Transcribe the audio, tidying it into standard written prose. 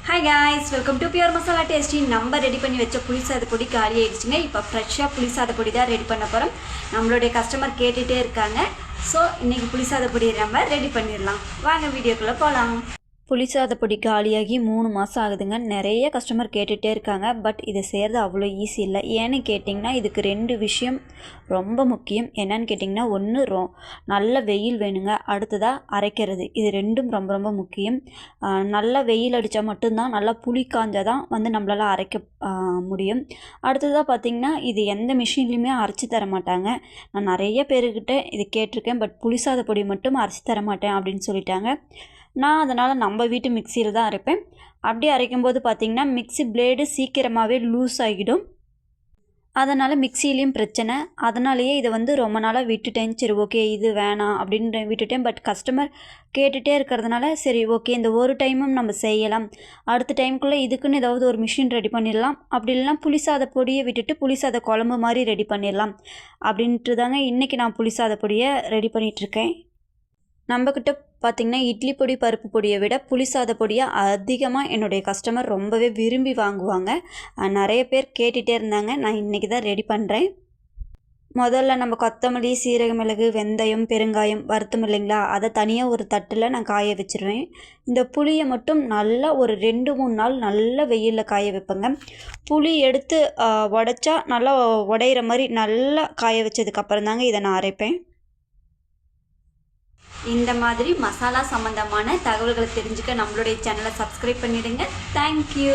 Hi guys, welcome to Pure Masala Tasty. நம்ம ready பண்ணி வச்ச புளிசாத பொடி காலி ஆயிடுச்சுங்க. இப்போ ஃப்ரெஷ்ஷாக புளிசாத பொடி தான் ரெடி பண்ண போகிறோம். நம்மளுடைய கஸ்டமர் கேட்டுகிட்டே இருக்காங்க. ஸோ இன்றைக்கி புளிசாத பொடியை நம்ம ரெடி பண்ணிடலாம். வாங்க வீடியோக்குள்ளே போகலாம். புளிசாத பொடி காலியாகி 3 மாதம் ஆகுதுங்க. நிறைய கஸ்டமர் கேட்டுகிட்டே இருக்காங்க. பட் இதை செய்கிறது அவ்வளோ ஈஸி இல்லை. ஏன்னு கேட்டிங்கன்னா இதுக்கு 2 விஷயம் ரொம்ப முக்கியம். என்னன்னு கேட்டிங்கன்னா ஒன்று நல்ல வெயில் வேணுங்க, அடுத்ததாக அரைக்கிறது. இது 2ம் ரொம்ப ரொம்ப முக்கியம். நல்லா வெயில் அடித்தா மட்டும்தான், நல்லா புளி காஞ்சால் தான் நம்மளால் அரைக்க முடியும். அடுத்ததாக பார்த்திங்கன்னா இது எந்த மிஷின்லேயுமே அரைச்சி தர மாட்டாங்க. நான் நிறைய பேருக்கிட்ட இது கேட்டிருக்கேன். பட் புளிசாத பொடி மட்டும் அரைச்சி தர மாட்டேன் அப்படின்னு சொல்லிட்டாங்க. நான் அதனால் நம்ம வீட்டு மிக்சியில் தான் அரைப்பேன். அப்படி அரைக்கும்போது பார்த்திங்கன்னா மிக்சி பிளேடு சீக்கிரமாகவே லூஸ் ஆகிடும். அதனால் மிக்சிலையும் பிரச்சனை. அதனாலேயே இதை ரொம்ப நாளாக விட்டுட்டேன். சரி ஓகே இது வேணாம் அப்படின்னு விட்டுட்டேன். பட் கஸ்டமர் கேட்டுகிட்டே இருக்கிறதுனால சரி ஓகே இந்த ஒரு டைமும் நம்ம செய்யலாம், அடுத்த டைமுக்குள்ளே இதுக்குன்னு ஏதாவது ஒரு மிஷின் ரெடி பண்ணிடலாம், அப்படி இல்லைனா புளிசாத பொடியை விட்டுட்டு புளிசாத குழம்பு மாதிரி ரெடி பண்ணிடலாம் அப்படின்ட்டு தாங்க இன்றைக்கி நான் புளிசாத பொடியை ரெடி பண்ணிகிட்ருக்கேன். நம்மக்கிட்ட பார்த்திங்கன்னா இட்லி பொடி பருப்பு பொடியை விட புளிசாத பொடியை அதிகமாக என்னுடைய கஸ்டமர் ரொம்பவே விரும்பி வாங்குவாங்க. நிறைய பேர் கேட்டுகிட்டே இருந்தாங்க. நான் இன்றைக்கி தான் ரெடி பண்ணுறேன். முதல்ல நம்ம கொத்தமல்லி, சீரக மிளகு, வெந்தயம், பெருங்காயம் வறுத்தோம் இல்லைங்களா, அதை தனியாக ஒரு தட்டில் நான் காய வச்சுருவேன். இந்த புளியை மட்டும் நல்லா ஒரு 2-3 நாள் நல்ல வெயிலில் காய வைப்பேங்க. புளி எடுத்து உடைச்சா நல்லா உடையிற மாதிரி நல்லா காய வச்சதுக்கப்புறம் தாங்க இதை நான் அரைப்பேன். இந்த மாதிரி மசாலா சம்மந்தமான தகவல்களை தெரிஞ்சுக்க நம்மளுடைய சேனலை சப்ஸ்கிரைப் பண்ணிடுங்க. தேங்க்யூ.